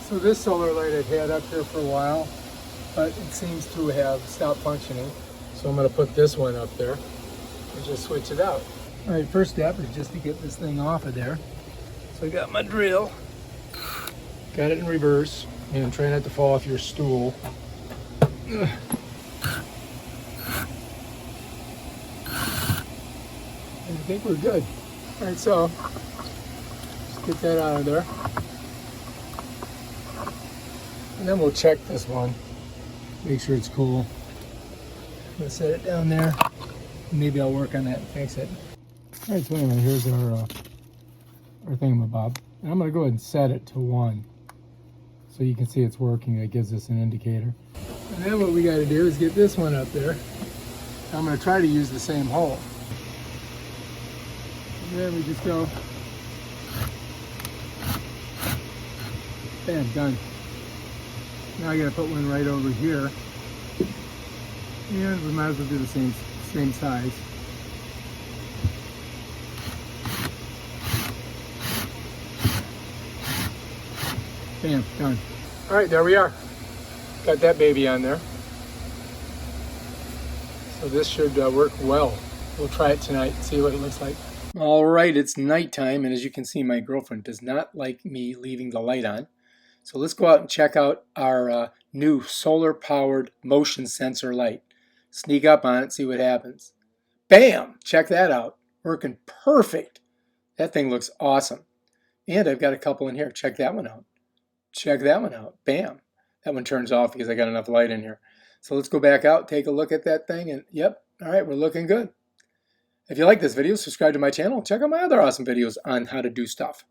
So this solar light I've had up here for a while, but it seems to have stopped functioning. So I'm going to put this one up there and just switch it out. All right, first step is just to get this thing off of there. So I got my drill, got it in reverse, and try not to fall off your stool. I think we're good. All right, so just get that out of there. And then we'll check this one, make sure it's cool. I'm gonna set it down there. Maybe I'll work on that and fix it. All right, so anyway, here's our thingamabob. And I'm gonna go ahead and set it to 1. So you can see it's working. That gives us an indicator. And then what we gotta do is get this one up there. I'm gonna try to use the same hole. And then we just go, bam, done. Now I gotta put one right over here. And we might as well do the same size. Bam, done. All right, there we are. Got that baby on there. So this should work well. We'll try it tonight and see what it looks like. All right, it's nighttime, and as you can see, my girlfriend does not like me leaving the light on. So let's go out and check out our new solar-powered motion sensor light. Sneak up on it, see what happens. Bam! Check that out. Working perfect. That thing looks awesome. And I've got a couple in here. Check that one out. Check that one out. Bam! That one turns off because I got enough light in here. So let's go back out, take a look at that thing, and yep, all right, we're looking good. If you like this video, subscribe to my channel. Check out my other awesome videos on how to do stuff.